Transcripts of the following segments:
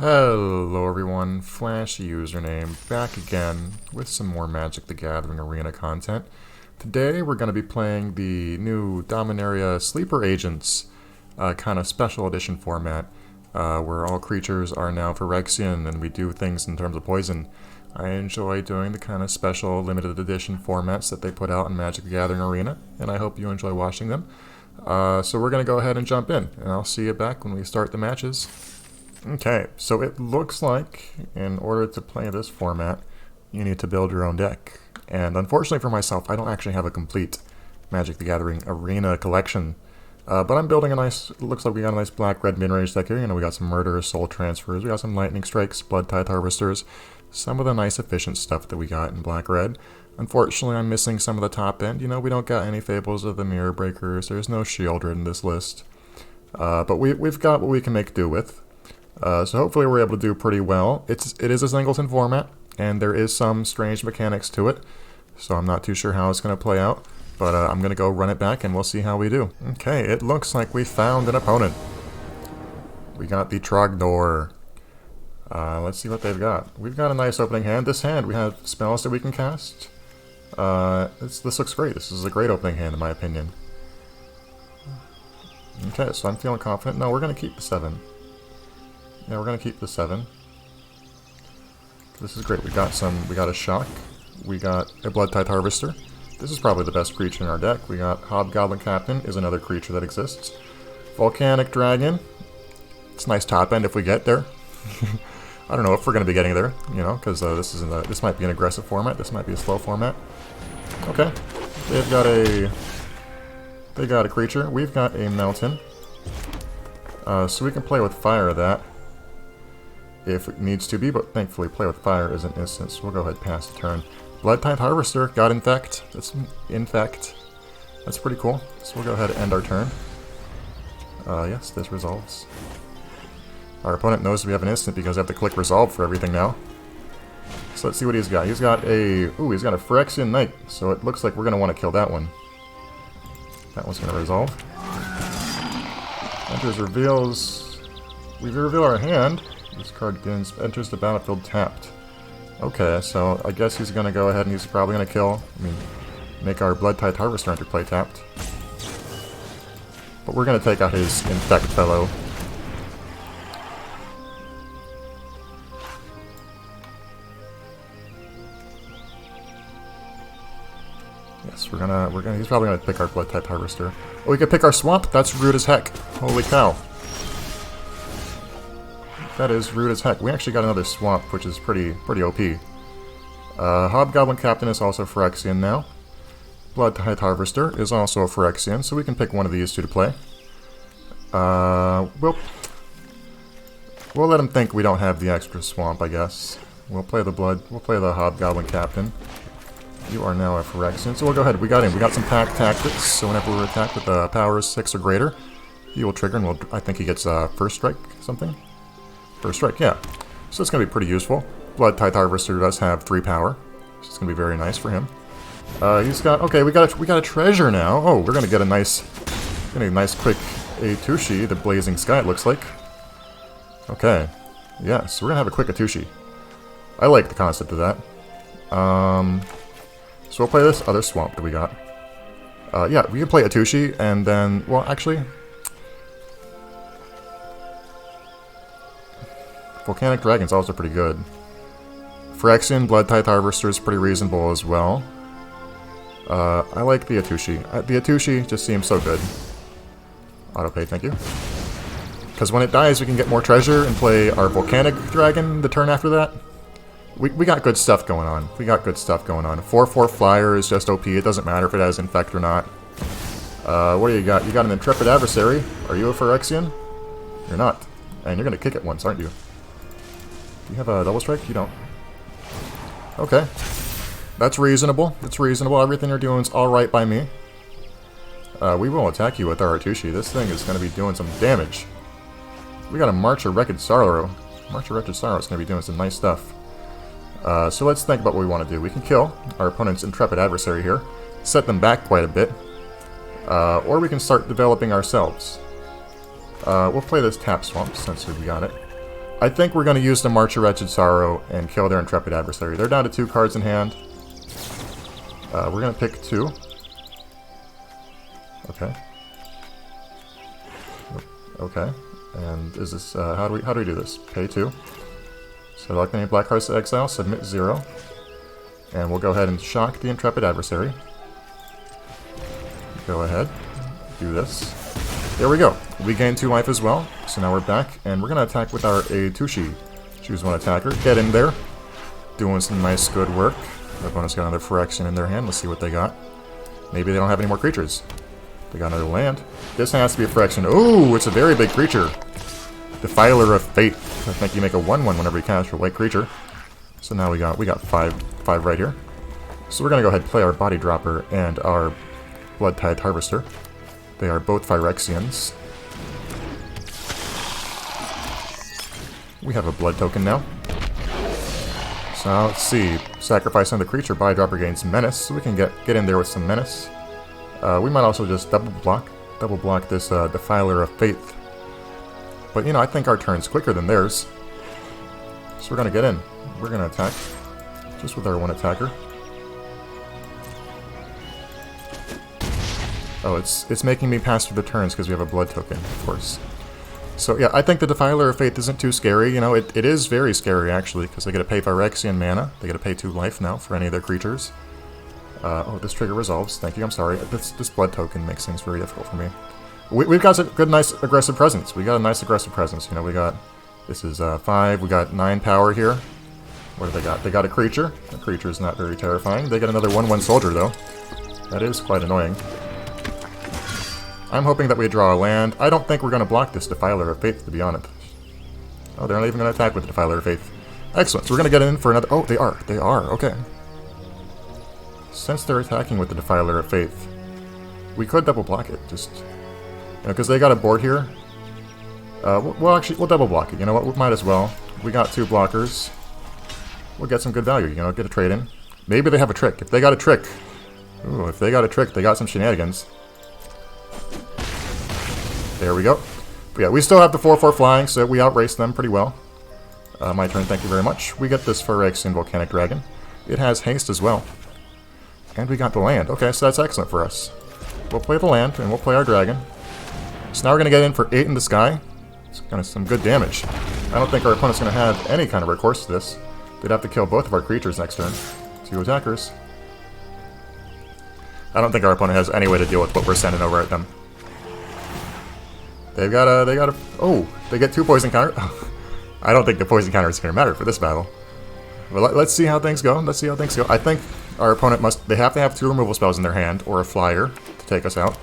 Hello everyone, Flash username, back again with some more Magic the Gathering Arena content. Today we're going to be playing the new Dominaria Sleeper Agents kind of special edition format, where all creatures are now Phyrexian and we do things in terms of poison. I enjoy doing the kind of special limited edition formats that they put out in Magic the Gathering Arena, and I hope you enjoy watching them. So we're going to go ahead and jump in, and I'll see you back when we start the matches. Okay, so it looks like in order to play this format, you need to build your own deck. And unfortunately for myself, I don't actually have a complete Magic the Gathering Arena collection. But I'm building a nice, it looks like we got a nice black-red mid-range deck here. You know, we got some Murderous Soul Transfers, we got some Lightning Strikes, Blood-Tithe Harvesters, some of the nice efficient stuff that we got in black-red. Unfortunately, I'm missing some of the top end. You know, we don't got any Fables of the Mirror Breakers, there's no Shieldred in this list. But we've got what we can make do with. So hopefully we're able to do pretty well. It is a singleton format, and there is some strange mechanics to it, so I'm not too sure how it's going to play out, but I'm going to go run it back and we'll see how we do. Okay, it looks like we found an opponent. We got the Trogdor. Let's see what they've got. We've got a nice opening hand. This hand, we have spells that we can cast. This looks great. This is a great opening hand in my opinion. Okay, so I'm feeling confident. No, we're going to keep the 7. Yeah, we're gonna keep the 7. This is great. We got a Shock. We got a Blood-Tithe Harvester. This is probably the best creature in our deck. We got Hobgoblin Captain is another creature that exists. Volcanic Dragon. It's a nice top end if we get there. I don't know if we're gonna be getting there, you know, because this might be an aggressive format. This might be a slow format. Okay, they got a creature. We've got a Melton. So we can play with fire that. If it needs to be, but thankfully play with fire is an instance. We'll go ahead and pass the turn. Blood-Tithe Harvester got Infect. That's Infect. That's pretty cool. So we'll go ahead and end our turn. Yes, this resolves. Our opponent knows we have an instant because I have to click resolve for everything now. So let's see what he's got. He's got a Phyrexian Knight. So it looks like we're gonna want to kill that one. That one's gonna resolve. Enters reveals. We reveal our hand. This card enters the battlefield tapped. Okay, so I guess he's going to go ahead and he's probably going to make our Blood-Tithe Harvester enter play tapped. But we're going to take out his Infect fellow. Yes, he's probably going to pick our Blood-Tithe Harvester. Oh, we could pick our Swamp? That's rude as heck. Holy cow. That is rude as heck. We actually got another Swamp, which is pretty OP. Hobgoblin Captain is also Phyrexian now. Blood-Tithe Harvester is also a Phyrexian, so we can pick one of these two to play. We'll let him think we don't have the extra Swamp, I guess. We'll play the Hobgoblin Captain. You are now a Phyrexian, so we'll go ahead. We got him. We got some pack tactics, so whenever we're attacked with power 6 or greater, he will trigger, and I think he gets first strike, something? First strike, yeah. So it's going to be pretty useful. Blood-Tithe Harvester does have 3 power, so it's going to be very nice for him. He's got, okay, we got a treasure now. Oh, we're going to get a nice quick Atushi, the Blazing Sky, it looks like. Okay, yeah, so we're going to have a quick Atushi. I like the concept of that. So we'll play this other Swamp that we got. Yeah, we can play Atushi, and then, well, actually, Volcanic Dragon's also pretty good. Phyrexian Blood-Tithe Harvester is pretty reasonable as well. I like the Atushi. The Atushi just seems so good. Autopay, thank you. Because when it dies, we can get more treasure and play our Volcanic Dragon the turn after that. We got good stuff going on. We got good stuff going on. 4/4 Flyer is just OP. It doesn't matter if it has Infect or not. What do you got? You got an Intrepid Adversary. Are you a Phyrexian? You're not. And you're going to kick it once, aren't you? Do you have a double strike? You don't. Okay. That's reasonable. It's reasonable. Everything you're doing is alright by me. We will attack you with our Atushi. This thing is going to be doing some damage. We got a March of Wrecked Sorrow. March of Wrecked Sorrow is going to be doing some nice stuff. So let's think about what we want to do. We can kill our opponent's Intrepid Adversary here. Set them back quite a bit. Or we can start developing ourselves. We'll play this Tap Swamp since we got it. I think we're going to use the March of Wretched Sorrow and kill their Intrepid Adversary. They're down to 2 cards in hand. We're going to pick 2. Okay. Okay. And is this, how do we do this? Pay 2. Select any black cards to exile, submit 0. And we'll go ahead and shock the Intrepid Adversary. Go ahead. Do this. There we go. We gain 2 life as well. So now we're back, and we're going to attack with our Tushi. Choose 1 attacker. Get in there. Doing some nice good work. Our opponent's got another Phyrexia in their hand. Let's see what they got. Maybe they don't have any more creatures. They got another land. This has to be a Phyrexia. Ooh, it's a very big creature. Defiler of Fate. I think you make a 1/1 whenever you cast a white creature. So now we got 5 right here. So we're going to go ahead and play our Body Dropper and our Blood-Tithe Harvester. They are both Phyrexians. We have a blood token now. So let's see. Sacrificing the creature, Body Dropper gains Menace, so we can get in there with some Menace. We might also just double block this Defiler of Faith. But you know, I think our turn's quicker than theirs. So we're gonna get in. We're gonna attack. Just with our 1 attacker. Oh, it's making me pass through the turns because we have a blood token, of course. So yeah, I think the Defiler of Faith isn't too scary. You know, it is very scary actually, because they get to pay Phyrexian mana. They get to pay 2 life now for any of their creatures. Oh, this trigger resolves. Thank you, I'm sorry. This blood token makes things very difficult for me. We've got a good, nice, aggressive presence. We got a nice aggressive presence. You know, we got... This is 5. We got 9 power here. What do they got? They got a creature. The creature is not very terrifying. They get another 1/1 soldier, though. That is quite annoying. I'm hoping that we draw a land. I don't think we're going to block this Defiler of Faith, to be honest. Oh, they're not even going to attack with the Defiler of Faith. Excellent. So we're going to get in for another... Oh, they are. They are. Okay. Since they're attacking with the Defiler of Faith, we could double block it. Just... You know, because they got a board here. Well, actually, we'll double block it. You know what? We might as well. We got 2 blockers. We'll get some good value. You know, get a trade in. Maybe they have a trick. If they got a trick... Ooh, if they got a trick, they got some shenanigans. There we go. But yeah, we still have the 4/4 flying, so we outraced them pretty well. My turn, thank you very much. We get this Phyrexian Volcanic Dragon. It has haste as well. And we got the land. Okay, so that's excellent for us. We'll play the land, and we'll play our dragon. So now we're going to get in for 8 in the sky. It's kind of some good damage. I don't think our opponent's going to have any kind of recourse to this. They'd have to kill both of our creatures next turn. 2 attackers. I don't think our opponent has any way to deal with what we're sending over at them. They get 2 poison counter. I don't think the poison counter is going to matter for this battle. Well, let's see how things go. Let's see how things go. I think our opponent they have to have 2 removal spells in their hand, or a flyer, to take us out.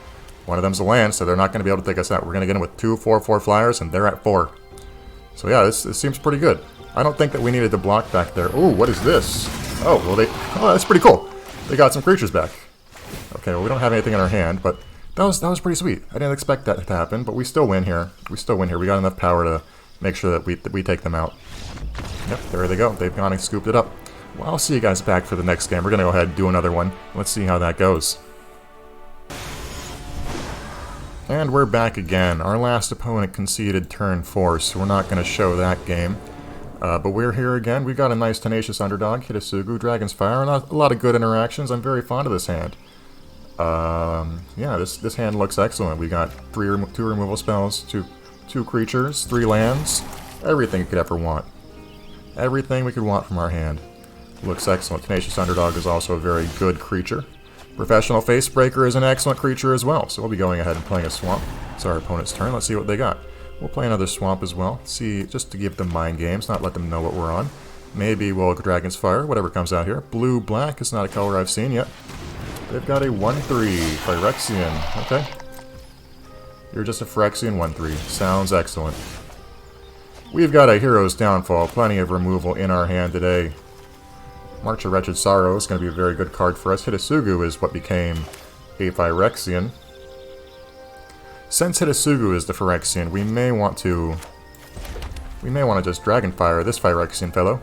One of them's a land, so they're not going to be able to take us out. We're going to get in with 2 4/4 flyers, and they're at 4. So yeah, this seems pretty good. I don't think that we needed to block back there. Ooh, what is this? Oh, well that's pretty cool. They got some creatures back. Okay, well we don't have anything in our hand, but that was pretty sweet. I didn't expect that to happen, but we still win here. We still win here. We got enough power to make sure that we take them out. Yep, there they go. They've gone and scooped it up. Well, I'll see you guys back for the next game. We're going to go ahead and do another one. Let's see how that goes. And we're back again. Our last opponent conceded turn 4, so we're not going to show that game. But we're here again. We've got a nice tenacious underdog, Hitasugu, Dragon's Fire, and a lot of good interactions. I'm very fond of this hand. Yeah, this hand looks excellent. We got 2 removal spells, two creatures, 3 lands, everything you could ever want. Everything we could want from our hand. Looks excellent. Tenacious Underdog is also a very good creature. Professional Facebreaker is an excellent creature as well, so we'll be going ahead and playing a Swamp. It's our opponent's turn. Let's see what they got. We'll play another Swamp as well. See, just to give them mind games, not let them know what we're on. Maybe we'll Dragon's Fire, whatever comes out here. Blue-black is not a color I've seen yet. They've got a 1/3 Phyrexian. Okay. You're just a Phyrexian 1/3. Sounds excellent. We've got a Hero's Downfall. Plenty of removal in our hand today. March of Wretched Sorrow is going to be a very good card for us. Hitasugu is what became a Phyrexian. Since Hitasugu is the Phyrexian, we may want to just Dragonfire this Phyrexian fellow.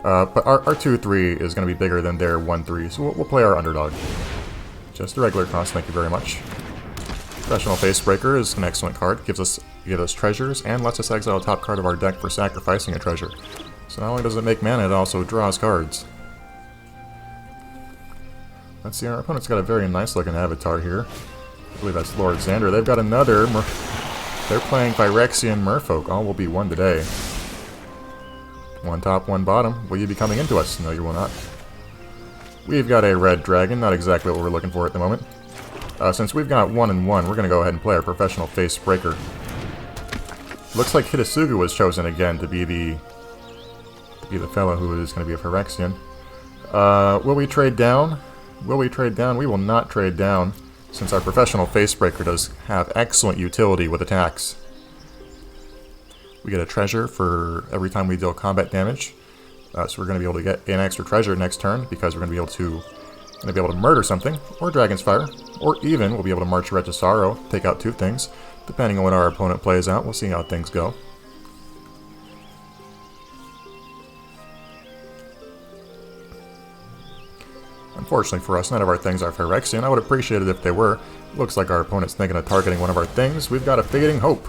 But our 2/3 is going to be bigger than their 1/3, so we'll play our underdog. Just a regular cost, thank you very much. Professional Facebreaker is an excellent card. Gives us treasures and lets us exile a top card of our deck for sacrificing a treasure. So not only does it make mana, it also draws cards. Let's see, our opponent's got a very nice looking avatar here. I believe that's Lord Xander. They've got another... They're playing Phyrexia and Merfolk. All will be one today. One top, one bottom. Will you be coming into us? No, you will not. We've got a red dragon. Not exactly what we're looking for at the moment. Since we've got 1 and 1, we're going to go ahead and play our Professional Facebreaker. Looks like Hitasugu was chosen again to be the fellow who is going to be a Phyrexian. Will we trade down? Will we trade down? We will not trade down, since our Professional Facebreaker does have excellent utility with attacks. We get a treasure for every time we deal combat damage. So we're going to be able to get an extra treasure next turn, because we're going to be able to murder something, or Dragon's Fire, or even we'll be able to March Red to Sorrow, take out 2 things. Depending on what our opponent plays out, we'll see how things go. Unfortunately for us, none of our things are Phyrexian. I would appreciate it if they were. Looks like our opponent's thinking of targeting one of our things. We've got a Fading Hope.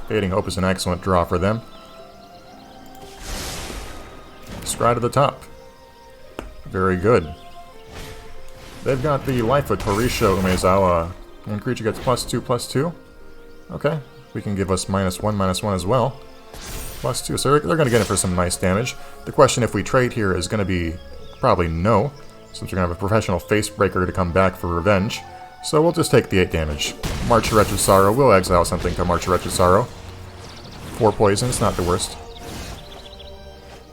Fading Hope is an excellent draw for them. Stride to the top. Very good. They've got the Life of Torisho Umezawa. One creature gets +2/+2. Okay. We can give us -1/-1 as well. +2. So they're going to get it for some nice damage. The question if we trade here is going to be probably no, since we're going to have a Professional Facebreaker to come back for revenge. So we'll just take the 8 damage. March Wretched Sorrow. We'll exile something to March Wretched Sorrow. 4 poison. It's not the worst.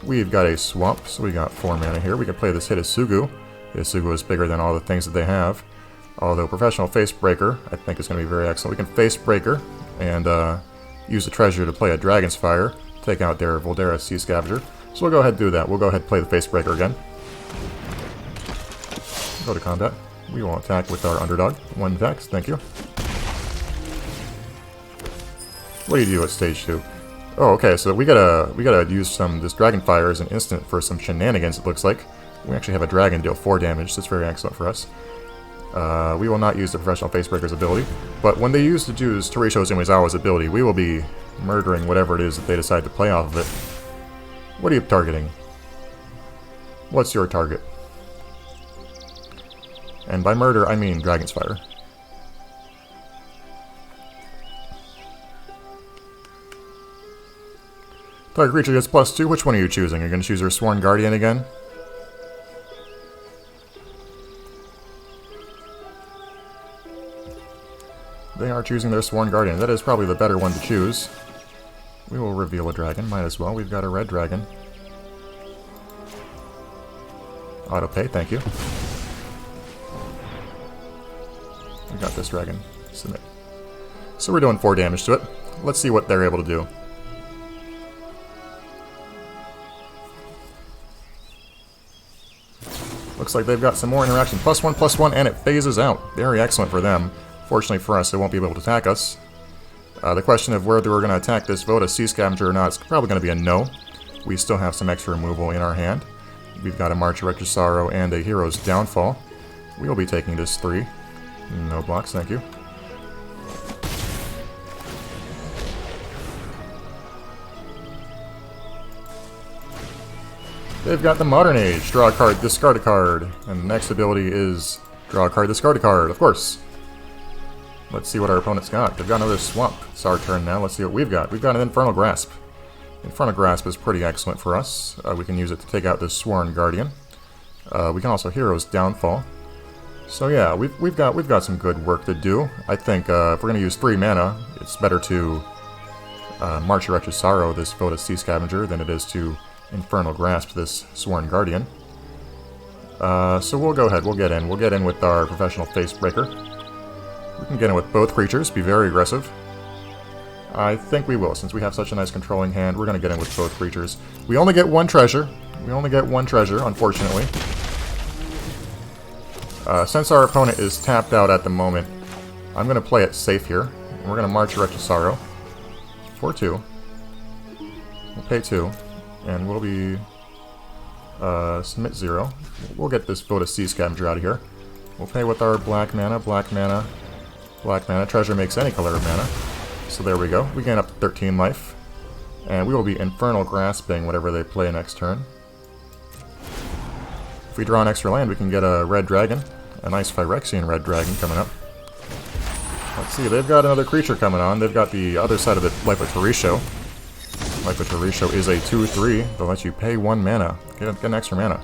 We've got a Swamp, so we got 4 mana here. We can play this Hitasugu. Hitasugu is bigger than all the things that they have. Although Professional Facebreaker, I think, is going to be very excellent. We can Facebreaker and use the treasure to play a Dragon's Fire, take out their Voldera Sea Scavenger. So we'll go ahead and do that. We'll go ahead and play the Facebreaker again. Go to combat. We will attack with our underdog. 1 attacks, thank you. What do you do at stage 2? Oh, okay, so we gotta use this Dragon Fire as an instant for some shenanigans, it looks like. We actually have a dragon deal 4 damage, so that's very excellent for us. We will not use the Professional Facebreaker's ability, but when they use Torisho Umezawa's ability, we will be murdering whatever it is that they decide to play off of it. What are you targeting? What's your target? And by murder, I mean Dragon's Fire. Target creature gets +2. Which one are you choosing? You're going to choose your Sworn Guardian again? They are choosing their Sworn Guardian. That is probably the better one to choose. We will reveal a dragon. Might as well. We've got a red dragon. Auto pay, thank you. We got this dragon. Submit. So we're doing 4 damage to it. Let's see what they're able to do. Looks like they've got some more interaction. +1/+1, and it phases out. Very excellent for them. Fortunately for us, they won't be able to attack us. The question of whether we're going to attack this Voda Sea Scavenger or not is probably going to be a no. We still have some extra removal in our hand. We've got a March of Wretched Sorrow and a Hero's Downfall. We will be taking this 3. No blocks, thank you. They've got the Modern Age. Draw a card, discard a card. And the next ability is draw a card, discard a card, of course. Let's see what our opponent's got. They've got another Swamp. It's our turn now. Let's see what we've got. We've got an Infernal Grasp. Infernal Grasp is pretty excellent for us. We can use it to take out this Sworn Guardian. We can also Hero's Downfall. So yeah, we've got some good work to do. I think if we're going to use 3 mana, it's better to March of Wretched Sorrow this Voda Sea Scavenger than it is to Infernal Grasp this Sworn Guardian. So we'll go ahead, we'll get in. We'll get in with our Professional Facebreaker. We can get in with both creatures, be very aggressive. I think we will, since we have such a nice controlling hand. We're going to get in with both creatures. We only get 1 treasure. We only get 1 treasure, unfortunately. Since our opponent is tapped out at the moment, I'm going to play it safe here. And we're going to March Wretched Sorrow for 2. We'll pay 2. And we'll be... submit 0. We'll get this Voda Sea Scavenger out of here. We'll pay with our black mana, Black mana. Treasure makes any color of mana. So there we go. We gain up to 13 life. And we will be Infernal Grasping whatever they play next turn. If we draw an extra land, we can get a red dragon. A nice Phyrexian red dragon coming up. Let's see, they've got another creature coming on. They've got the other side of the Life of Tarisho. Life of Tarisho is a 2/3. They'll let you pay 1 mana. Get an extra mana.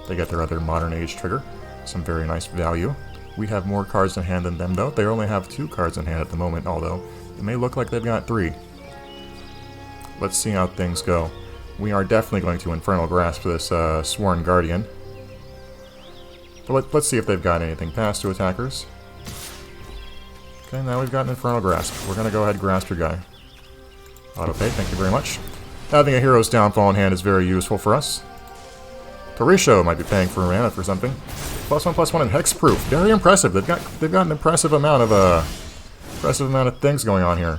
They get their other Modern Age trigger. Some very nice value. We have more cards in hand than them, though. They only have 2 cards in hand at the moment, although it may look like they've got 3. Let's see how things go. We are definitely going to Infernal Grasp this Sworn Guardian. But let's see if they've got anything past 2 attackers. Okay, now we've got an Infernal Grasp. We're going to go ahead and grasp your guy. Auto-pay, thank you very much. Having a Hero's Downfall in hand is very useful for us. Tarisho might be paying for mana for something. +1/+1 and Hexproof. Very impressive. They've got an impressive amount of things going on here.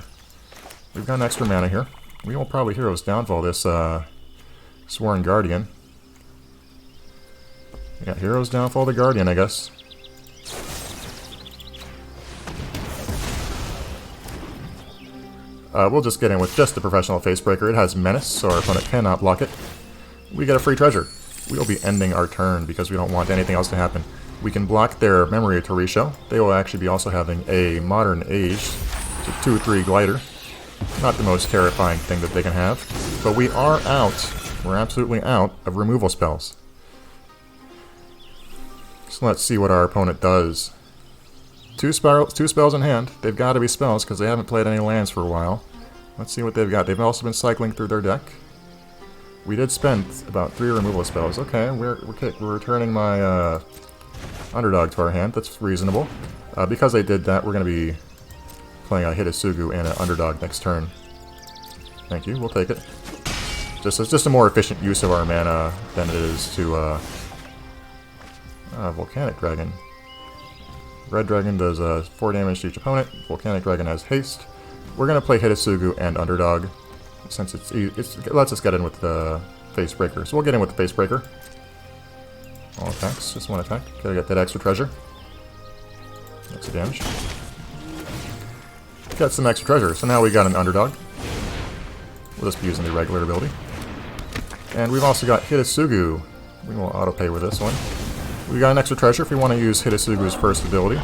We've got an extra mana here. We will probably Hero's Downfall this Sworn Guardian. We got Hero's Downfall the Guardian, I guess. We'll just get in with just the Professional Facebreaker. It has Menace, so our opponent cannot block it. We get a free treasure. We'll be ending our turn because we don't want anything else to happen. We can block their Memory of Tarisho. They will actually be also having a Modern Age. It's a 2/3 glider. Not the most terrifying thing that they can have. But we are out. We're absolutely out of removal spells. So let's see what our opponent does. Two spells in hand. They've got to be spells because they haven't played any lands for a while. Let's see what they've got. They've also been cycling through their deck. We did spend about 3 removal spells. Okay, we're returning my underdog to our hand. That's reasonable. Because they did that, we're going to be playing a Hitasugu and an underdog next turn. Thank you, we'll take it. It's just a more efficient use of our mana than it is to Volcanic Dragon. Red Dragon does 4 damage to each opponent. Volcanic Dragon has haste. We're going to play Hitasugu and underdog. Since it lets us get in with the Facebreaker. So we'll get in with the Facebreaker. All attacks, just 1 attack. Gotta get that extra treasure. Extra damage. Got some extra treasure, so now we got an underdog. We'll just be using the regular ability. And we've also got Hitasugu. We will auto-pay with this one. We got an extra treasure if we want to use Hitasugu's first ability.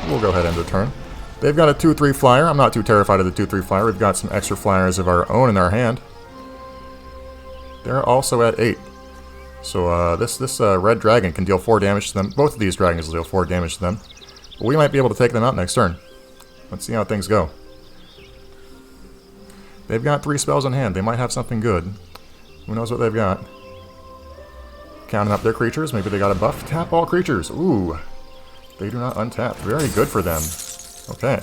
We'll go ahead and end the turn. They've got a 2/3 flyer. I'm not too terrified of the 2/3 flyer. We've got some extra flyers of our own in our hand. They're also at 8. So this red dragon can deal 4 damage to them. Both of these dragons will deal 4 damage to them. But we might be able to take them out next turn. Let's see how things go. They've got 3 spells in hand. They might have something good. Who knows what they've got? Counting up their creatures. Maybe they got a buff. Tap all creatures. Ooh. They do not untap. Very good for them. Okay,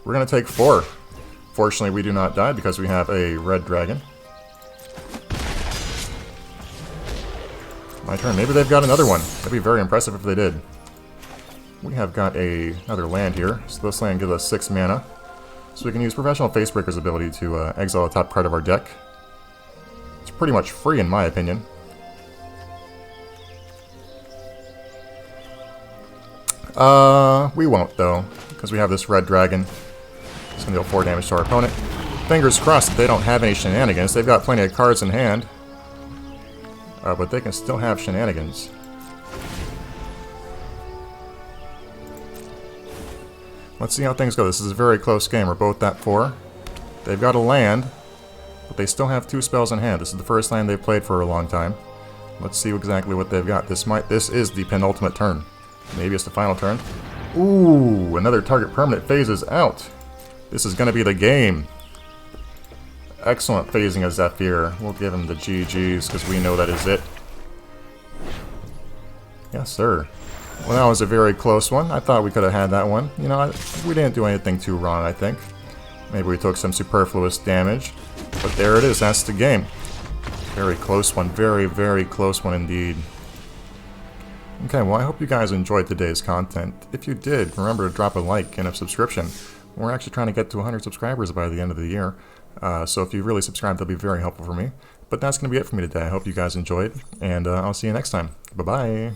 we're going to take 4. Fortunately, we do not die because we have a red dragon. My turn. Maybe they've got another one. That'd be very impressive if they did. We have got another land here. So this land gives us 6 mana. So we can use Professional Facebreaker's ability to exile the top card of our deck. It's pretty much free in my opinion. We won't though, because we have this red dragon. It's going to deal 4 damage to our opponent. Fingers crossed that they don't have any shenanigans. They've got plenty of cards in hand. But they can still have shenanigans. Let's see how things go. This is a very close game. We're both at 4. They've got a land, but they still have 2 spells in hand. This is the first land they've played for a long time. Let's see exactly what they've got. This is the penultimate turn. Maybe it's the final turn. Ooh, another target permanent phases out. This is going to be the game. Excellent phasing of Zephyr. We'll give him the GGs because we know that is it. Yes, sir. Well, that was a very close one. I thought we could have had that one. You know, we didn't do anything too wrong, I think. Maybe we took some superfluous damage. But there it is. That's the game. Very close one. Very, very close one indeed. Okay, well, I hope you guys enjoyed today's content. If you did, remember to drop a like and a subscription. We're actually trying to get to 100 subscribers by the end of the year. So if you really subscribe, that'll be very helpful for me. But that's going to be it for me today. I hope you guys enjoyed, and I'll see you next time. Bye-bye.